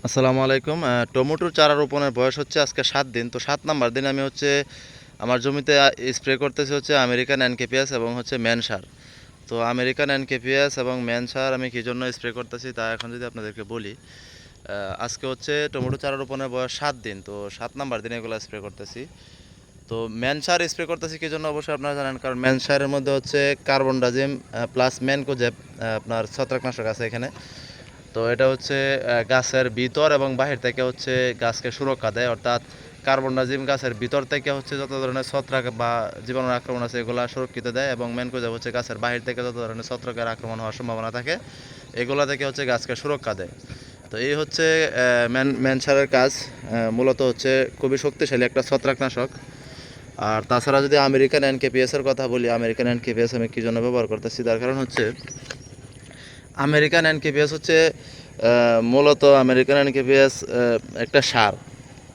আসসালামু আলাইকুম। টমেটোর চারা রোপণের বয়স হচ্ছে আজকে 7 দিন। তো 7 নাম্বার দিনে আমি হচ্ছে আমার জমিতে স্প্রে করতেছি হচ্ছে আমেরিকান এনকেপিএস এবং হচ্ছে ম্যান সার। তো আমেরিকান এনকেপিএস এবং ম্যান সার আমি কী জন্য স্প্রে করতেছি তা এখন যদি আপনাদেরকে বলি। আজকে হচ্ছে টমেটো চারা রোপণের বয়স 7 দিন। তো 7 নাম্বার দিনে এগুলো স্প্রে করতেছি। তো ম্যান সার স্প্রে করতেছি কী জন্য অবশ্যই আপনারা জানেন, কারণ ম্যান সারের মধ্যে হচ্ছে কার্বনডাজিম প্লাস ম্যানকোজেব আপনার ছত্রাকনাশক আছে এখানে। তো এটা হচ্ছে গাছের ভিতর এবং বাহির থেকে হচ্ছে গাছকে সুরক্ষা দেয়, অর্থাৎ কার্বনডাজিম গাছের ভিতর থেকে হচ্ছে যত ধরনের ছত্রাক বা জীবাণুর আক্রমণ আছে এগুলো সুরক্ষিত দেয়, এবং ম্যানকোজেব হচ্ছে গাছের বাহির থেকে যত ধরনের ছত্রাকের আক্রমণ হওয়ার সম্ভাবনা থাকে এগুলো থেকে হচ্ছে গাছকে সুরক্ষা দেয়। তো এই হচ্ছে ম্যান সারের কাজ। মূলত হচ্ছে খুবই শক্তিশালী একটা ছত্রাকনাশক। আর তাছাড়া যদি আমেরিকান এনকেপিএস এর কথা বলি, আমেরিকান এনকেপিএস আমি কী জন্য ব্যবহার করতেছি তার কারণ হচ্ছে আমেরিকান এনকেপিএস হচ্ছে মূলত আমেরিকান এনকেপিএস একটা সার।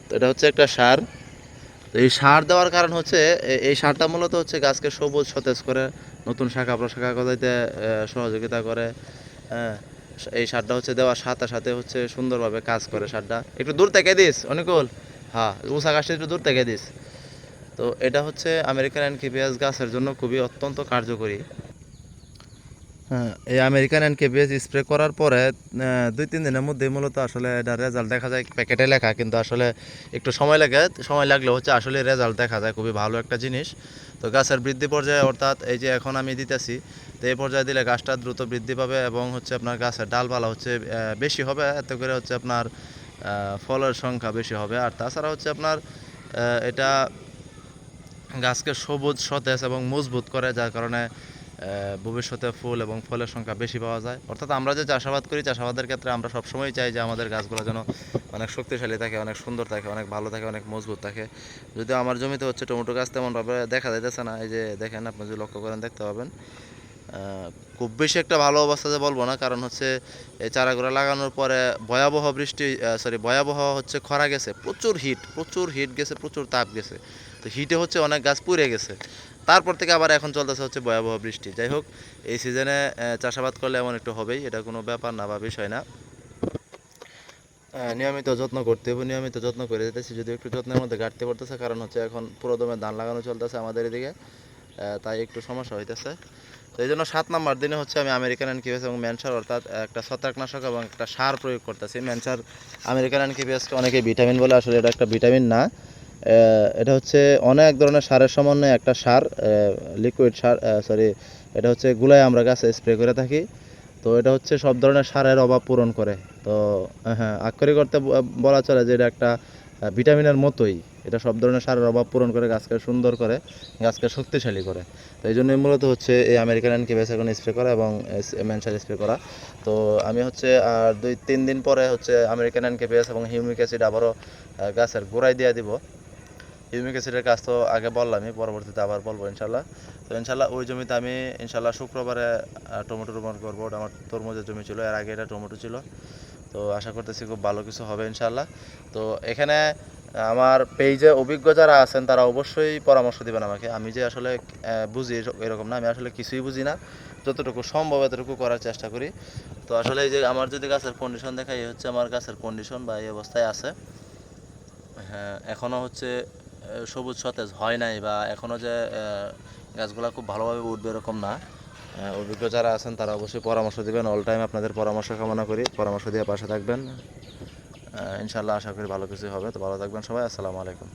তো এটা হচ্ছে একটা সার। তো এই সার দেওয়ার কারণ হচ্ছে এই সারটা মূলত হচ্ছে গাছকে সবুজ সতেজ করে, নতুন শাখা প্রশাখা গজাইতে সহযোগিতা করে। হ্যাঁ, এই সারটা হচ্ছে দেওয়ার সাথে সাথে হচ্ছে সুন্দরভাবে কাজ করে সারটা। একটু দূর থেকে দিস অনুকূল। হ্যাঁ, উষা গাছটা একটু দূর থেকে দিস। তো এটা হচ্ছে আমেরিকান এনকেপিএস গাছের জন্য খুবই অত্যন্ত কার্যকরী। হ্যাঁ, এই আমেরিকান এনকেপিএস স্প্রে করার পরে 2-3 দিনের মধ্যেই মূলত আসলে এটা রেজাল্ট দেখা যায়। প্যাকেটে লেখা কিন্তু আসলে একটু সময় লাগে। সময় লাগলে হচ্ছে আসলে রেজাল্ট দেখা যায়। খুবই ভালো একটা জিনিস। তো গাছের বৃদ্ধি পর্যায়ে, অর্থাৎ এই যে এখন আমি দিতেছি, তো এই পর্যায়ে দিলে গাছটা দ্রুত বৃদ্ধি পাবে এবং হচ্ছে আপনার গাছের ডালপালা হচ্ছে বেশি হবে, এতে করে হচ্ছে আপনার ফলের সংখ্যা বেশি হবে। আর তাছাড়া হচ্ছে আপনার এটা গাছকে সবুজ সতেজ এবং মজবুত করে, যার কারণে ভবিষ্যতে ফুল এবং ফলের সংখ্যা বেশি পাওয়া যায়। অর্থাৎ আমরা যে চাষাবাদ করি, চাষাবাদের ক্ষেত্রে আমরা সবসময় চাই যে আমাদের গাছগুলো যেন অনেক শক্তিশালী থাকে, অনেক সুন্দর থাকে, অনেক ভালো থাকে, অনেক মজবুত থাকে। যদিও আমার জমিতে হচ্ছে টমেটো গাছ তেমনভাবে দেখা যাইতেছে না। এই যে দেখেন, আপনি যদি লক্ষ্য করেন দেখতে পাবেন খুব বেশি একটা ভালো অবস্থাতে বলবো না, কারণ হচ্ছে এই চারাগুলো লাগানোর পরে ভয়াবহ বৃষ্টি, ভয়াবহ হচ্ছে খরা গেছে, প্রচুর হিট গেছে, প্রচুর তাপ গেছে। তো হিটে হচ্ছে অনেক গাছ পুড়ে গেছে। তারপর থেকে আবার এখন চলতেছে হচ্ছে ভয়াবহ বৃষ্টি। যাই হোক, এই সিজনে চাষাবাদ করলে এমন একটু হবেই, এটা কোনো ব্যাপার না বা বিষয় না। নিয়মিত যত্ন করতে হবে, নিয়মিত যত্ন করে যেতেছি, যদিও একটু যত্নের মধ্যে ঘাটতি পড়তেছে, কারণ হচ্ছে এখন পুরো দমে ধান লাগানো চলতেছে আমাদের এদিকে, তাই একটু সমস্যা হইতেছে। তো এই জন্য 7 নাম্বার দিনে হচ্ছে আমি আমেরিকান এনকেপিএস এবং ম্যানসার, অর্থাৎ একটা ছত্রাকনাশক এবং একটা সার প্রয়োগ করতেছি। ম্যানসার আমেরিকান এনকেপিএসকে অনেকে ভিটামিন বলে, আসলে এটা একটা ভিটামিন না। এটা হচ্ছে অনেক ধরনের সারের সমন্বয়ে একটা সার, লিকুইড সার, এটা হচ্ছে গুলাই আমরা গাছে স্প্রে করে থাকি। তো এটা হচ্ছে সব ধরনের সারের অভাব পূরণ করে। তো হ্যাঁ, আক্ষরিক অর্থে বলা চলে যে এটা একটা ভিটামিনের মতোই। এটা সব ধরনের সারের অভাব পূরণ করে, গাছকে সুন্দর করে, গাছকে শক্তিশালী করে। তো এই জন্যই মূলত হচ্ছে এই আমেরিকান এনকেপিএস এখন স্প্রে করা এবং ম্যানসার স্প্রে করা। তো আমি হচ্ছে আর 2-3 দিন পরে হচ্ছে আমেরিকান এনকেপিএস এবং হিউমিক অ্যাসিড আবারও গাছের গোড়ায় দিয়ে দিব। হিউমিক অ্যাসিডের কাজ তো আগে বললামই, পরবর্তীতে আবার বলবো ইনশাল্লাহ। তো ইনশাল্লাহ ওই জমিতে আমি ইনশাল্লাহ শুক্রবারে টমেটো রোপণ করবো। ওটা আমার তরমুজের জমি ছিল, এর আগে এটা টমেটো ছিল। তো আশা করতেছি খুব ভালো কিছু হবে ইনশাল্লাহ। তো এখানে আমার পেজে অভিজ্ঞ যারা আছেন তারা অবশ্যই পরামর্শ দিবেন আমাকে। আমি যে আসলে বুঝি এরকম না, আমি আসলে কিছুই বুঝি না, যতটুকু সম্ভব এতটুকু করার চেষ্টা করি। তো আসলে এই যে আমার যদি গাছের কন্ডিশন দেখাই, এই হচ্ছে আমার গাছের কন্ডিশন বা এই অবস্থায় আছে। হ্যাঁ, এখনও হচ্ছে সবুজ সতেজ হয় নাই, বা এখনও যে গাছগুলো খুব ভালোভাবে উঠবে এরকম না। অভিজ্ঞ যারা আছেন তারা অবশ্যই পরামর্শ দেবেন। অল টাইম আপনাদের পরামর্শ কামনা করি, পরামর্শ দিয়ে পাশে থাকবেন। ইনশাল্লাহ আশা করি ভালো কিছু হবে। তো ভালো থাকবেন সবাই। আসসালামু আলাইকুম।